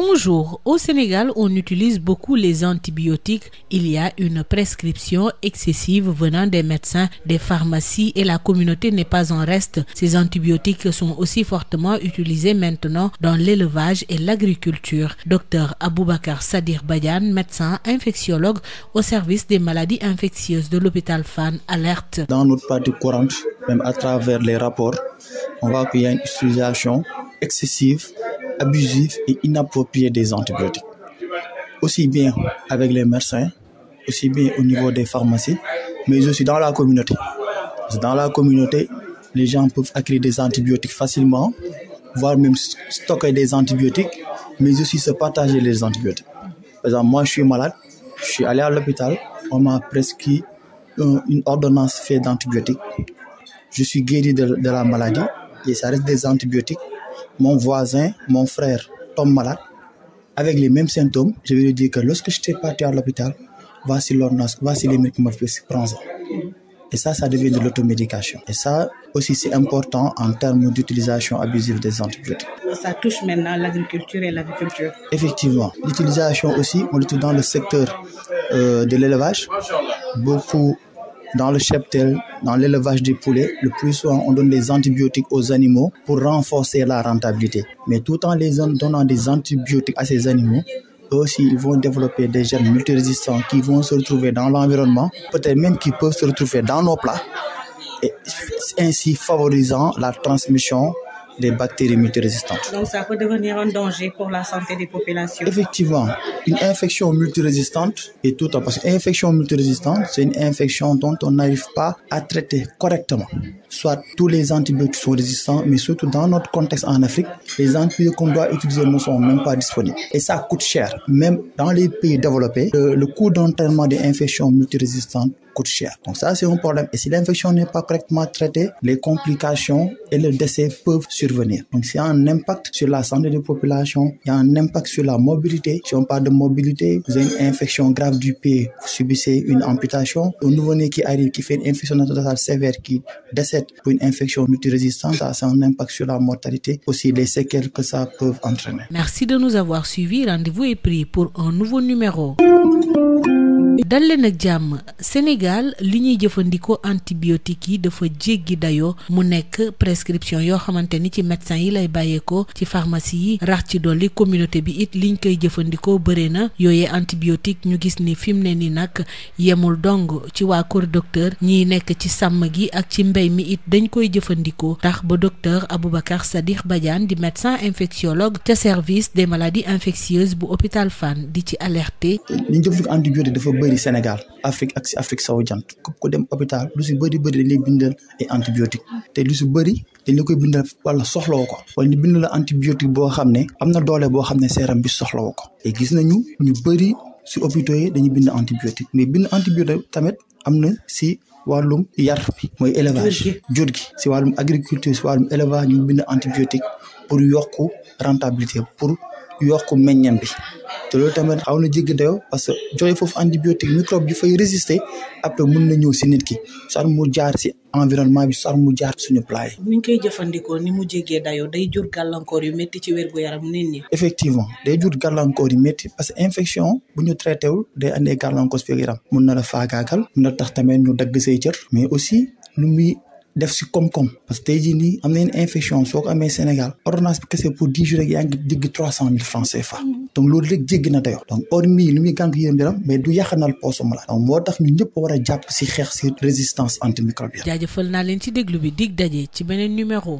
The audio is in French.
Bonjour. Au Sénégal, on utilise beaucoup les antibiotiques. Il y a une prescription excessive venant des médecins, des pharmacies et la communauté n'est pas en reste. Ces antibiotiques sont aussi fortement utilisés maintenant dans l'élevage et l'agriculture. Docteur Aboubacar Sadikh Badiane, médecin infectiologue au service des maladies infectieuses de l'hôpital Fann, alerte. Dans notre pratique courante, même à travers les rapports, on voit qu'il y a une utilisation excessive, abusive et inappropriée des antibiotiques. Aussi bien avec les médecins, aussi bien au niveau des pharmacies, mais aussi dans la communauté. Dans la communauté, les gens peuvent acquérir des antibiotiques facilement, voire même stocker des antibiotiques, mais aussi se partager les antibiotiques. Par exemple, moi je suis malade, je suis allé à l'hôpital, on m'a prescrit une ordonnance faite d'antibiotiques. Je suis guéri de la maladie et ça reste des antibiotiques. Mon voisin, mon frère tombe malade avec les mêmes symptômes. Je vais lui dire que lorsque je suis parti à l'hôpital, voici l'ordonnance, voici les médicaments, prends-en. Et ça devient de l'automédication. Et ça aussi, c'est important en termes d'utilisation abusive des antibiotiques. Ça touche maintenant l'agriculture et l'aviculture. Effectivement, l'utilisation aussi, on le trouve dans le secteur de l'élevage. Beaucoup dans le cheptel, dans l'élevage des poulets, le plus souvent, on donne des antibiotiques aux animaux pour renforcer la rentabilité. Mais tout en les donnant des antibiotiques à ces animaux, eux aussi, ils vont développer des germes multirésistants qui vont se retrouver dans l'environnement, peut-être même qui peuvent se retrouver dans nos plats, et ainsi favorisant la transmission des bactéries multirésistantes. Donc ça peut devenir un danger pour la santé des populations. Effectivement, une infection multirésistante est tout à fait. Une infection multirésistante, c'est une infection dont on n'arrive pas à traiter correctement. Soit tous les antibiotiques sont résistants, mais surtout dans notre contexte en Afrique, les antibiotiques qu'on doit utiliser ne sont même pas disponibles. Et ça coûte cher. Même dans les pays développés, le coût d'entraînement des infections multirésistantes coûte cher. Donc ça, c'est un problème. Et si l'infection n'est pas correctement traitée, les complications et le décès peuvent survenir. Donc il y a un impact sur la santé des populations, il y a un impact sur la mobilité. Si on parle de mobilité, vous avez une infection grave du pied, vous subissez une amputation. Un nouveau-né qui arrive, qui fait une infection natale sévère, qui décède pour une infection multirésistante, ça a un impact sur la mortalité, aussi les séquelles que ça peut entraîner. Merci de nous avoir suivis. Rendez-vous est pris pour un nouveau numéro. dal leen ak jàmm Sénégal li ñuy jëfandikoo antibiotiques yi dafa jéggi dayoo mu nekk prescription yoo xamante ni ci médecin yi lay bàyyeekoo ci pharmacie yi rax ci dolli communauté bi it liñ koy jëfandikoo bëri na yooyee antibiotique ñu gis ni fi mu ne ni nag yemul dong ci waa kër docteur ñiy nekk ci sàmm gi ak ci mbéy mi it dañ koy jëfandikoo tax ba docteur Aboubacar Sadikh Badiane di médecin infectiologue ca service des maladies infectieuses bu hôpital Fann di ci alerter. liñ jëfandikoo antibiotique dafa bëri Sénégal, Afrique ak si Afrique sowu jant ko dem hôpital lu si bëri dañ lay bindal ay antibiotique te lu si bëri dañ la koy bindal wala soxlawo ko wala ñu bindal la antibiotique boo xam ne am na doole boo xam ne seeram bi soxlawo ko te gis nañu ñu bëri si hôpitaux yi dañuy bind antibiotique mais bind antibiotique tamit am na si wàllum yar bi mooy élevage jur gi si wàllum agriculture si wàllum élevage ñu bind antibiotique pour yokku rentabilité pour yokku meññam bi te loolu tamit xaw na jéggi dayoo parce que joxe foofu antibiotique microbe bi fay résister après mun na ñëw si nit ki soit mu jaar si environnement bi soit mu jaar suñu plat yi. bu ñu koy jëfandikoo ni mu jéggee dayoo day jur gàllankoor yu métti ci wérgu yaram nit ñi. effectivement day jur gàllankoor yu métti parce que infection bu ñu traité wul day andee gàllankoor si wérgu yaram mun na la faagaagal mun na tax tamit ñu dagg say cër mais aussi lu muy def si koom-koom parce que tey jii nii am na une infection soo ko amee Sénégal ordonnance bi kese pour 10 jours rek yaa ngi digg 300 000 francs CFA. donc loolu rek jéggi na dayoo. donc hormis li muy gànk yaram mais du yàqanal poosu malade. donc moo tax ñu ñëpp war a jàpp si xeex si résistance antimicrobienne. jaajëfal naa leen ci déglu bi dig daje ci beneen numéro.